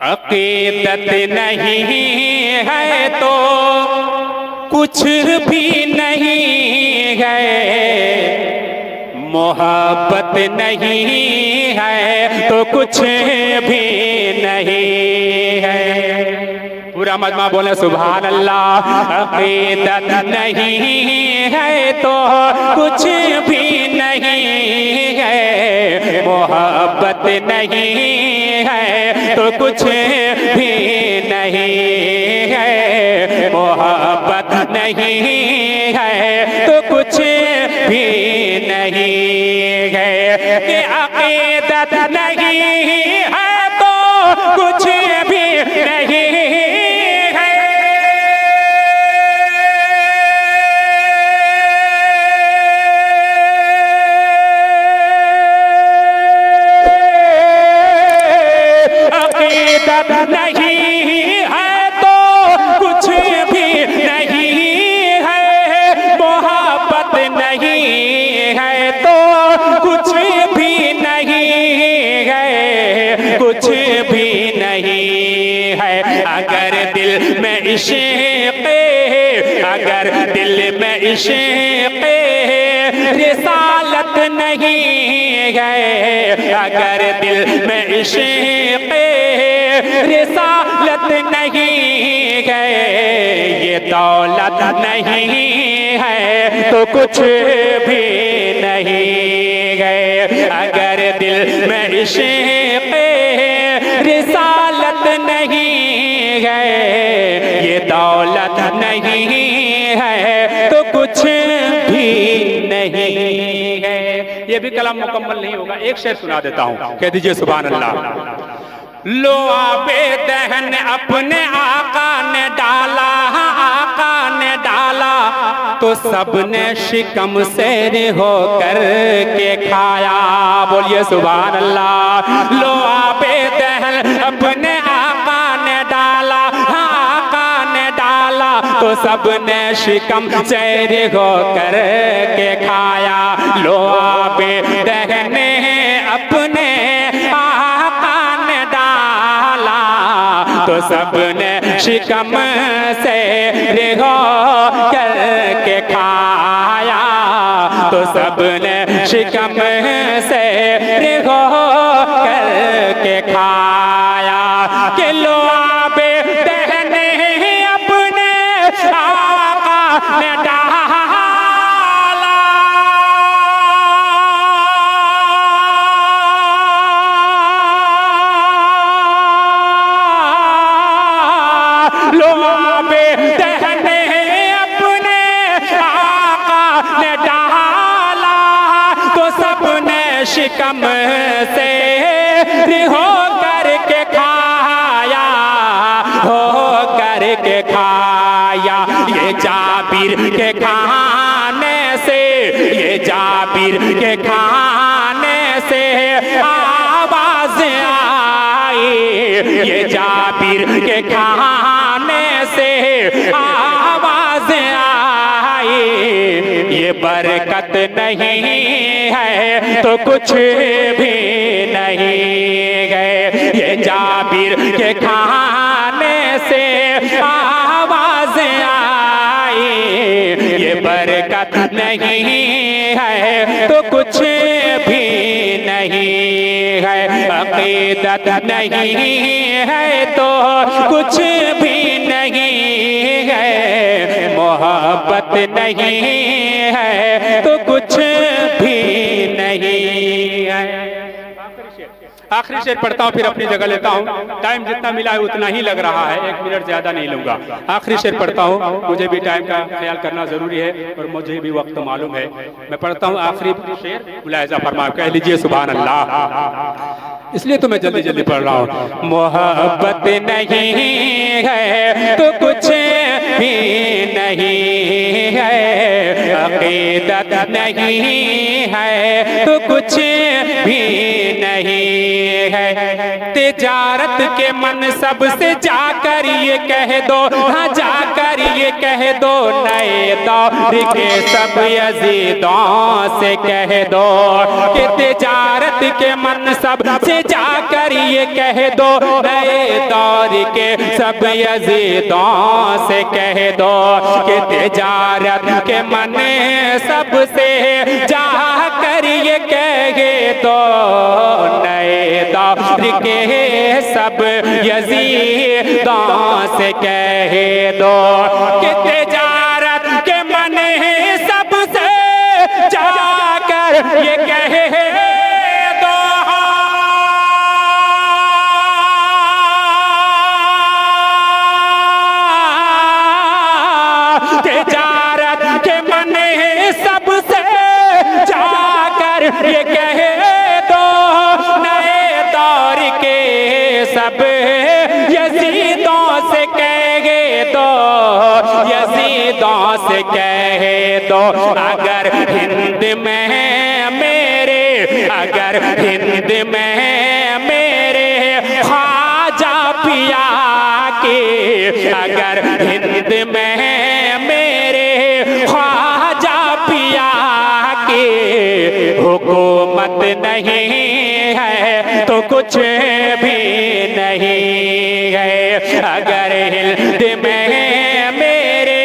अक़ीदत नहीं है तो कुछ भी नहीं है, मोहब्बत नहीं है तो कुछ भी नहीं है। पूरा मजमा बोले सुभान अल्लाह। अक़ीदत नहीं है तो कुछ भी नहीं है, मोहब्बत नहीं है तो कुछ भी नहीं है, मोहब्बत नहीं है तो कुछ भी नहीं है। ये अक़ीदत नहीं है तो कुछ भी नहीं है। अक़ीदत नहीं है तो कुछ भी नहीं है, मोहब्बत नहीं है तो कुछ भी नहीं है, कुछ भी नहीं है। अगर दिल में इश्क़, अगर दिल में इश्क़ रिसालत नहीं है, अगर दिल में इश्क़ रिसालत नहीं है, ये दौलत नहीं है तो कुछ भी नहीं है। अगर दिल में इश्क़ रिसालत नहीं है, ये दौलत नहीं है तो कुछ भी नहीं है। ये भी कलाम मुकम्मल नहीं होगा, एक शेर सुना देता हूँ, कह दीजिए सुभान अल्लाह। लो आबे दहन अपने आका ने डाला, आका ने डाला तो सबने शिकम से होकर के खाया। बोलिए सुभान अल्लाह। लो आबे दहन अपने आका ने डाला, आका ने डाला तो सबने शिकम से होकर के खाया। लो आबे दहन अपने तो सबने शिकम से रिहो करके खाया, तो सबने शिकम से रिहो करके खाया। कि लो आबे दहने अपने आका ने डाला, लो आबे दहने अपने आका ने डाला तो सबने शिकम से हो करके खाया, हो करके खाया। ये जाबिर के खाने से, ये जाबिर के खाने से आवाज आई, ये जाबिर के खाने से आवाज आई। ये बरकत नहीं है तो कुछ भी नहीं है, ये जाबिर के खाने से आवाज आई। ये बरकत नहीं है तो कुछ भी नहीं है, अक़ीदत नहीं है तो कुछ भी नहीं है, मोहब्बत नहीं है तो कुछ भी नहीं है। आखिरी शेर पढ़ता हूँ फिर अपनी जगह लेता हूँ, टाइम जितना मिला है उतना ही लग रहा है, 1 मिनट ज्यादा नहीं लूंगा। आखिरी शेर पढ़ता हूँ, मुझे भी टाइम का ख्याल करना जरूरी है और मुझे भी वक्त मालूम है। मैं पढ़ता हूँ आखिरी शेर, मुलाहिजा फरमाओ, कह लीजिए सुभान अल्लाह। इसलिए तो मैं जल्दी जल्दी पढ़ रहा हूँ। मोहब्बत नहीं है तो कुछ भी नहीं है, अक़ीदत नहीं है तो कुछ भी नहीं है। तिजारत के मनसब से जाकर ये कह दो, हाँ जाकर ये कह दो, नए दौर के सब यजीदों से कह दो कि तिजारत के मनसब से जाकर ये कह दो, नए दौर के सब यजीदों से कह दो कि तिजारत के मनसब से जाकर ये कह दो, नए दौर के सब यजीदों से कह दो कि तिजारत के मनसब से जाकर ये कह दो, तिजारत के मनसब से जाकर ये कह दो, नए दौर के सब यजीदों से कह दो, यजीदों से कह दो, अगर हिंद में मेरे, अगर हिंद में मेरे ख्वाजा पिया के, अगर हिंद में मेरे ख्वाजा पिया के हुकूमत नहीं है तो कुछ भी नहीं है, अगर हिंद में मेरे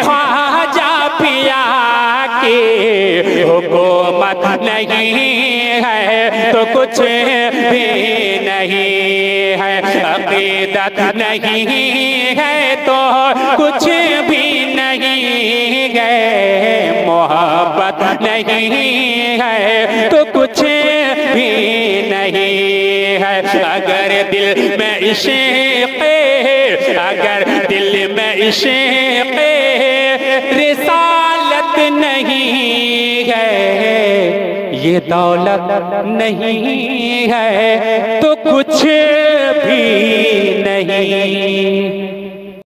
ख्वाजा पिया की हुकूमत नहीं है तो कुछ भी नहीं है, अक़ीदत नहीं है तो कुछ भी नहीं है, मोहब्बत नहीं है तो कुछ भी नहीं है, अगर दिल में इश्क़ है, अगर दिल में इश्क़ रिसालत नहीं है, ये दौलत नहीं है तो कुछ भी नहीं।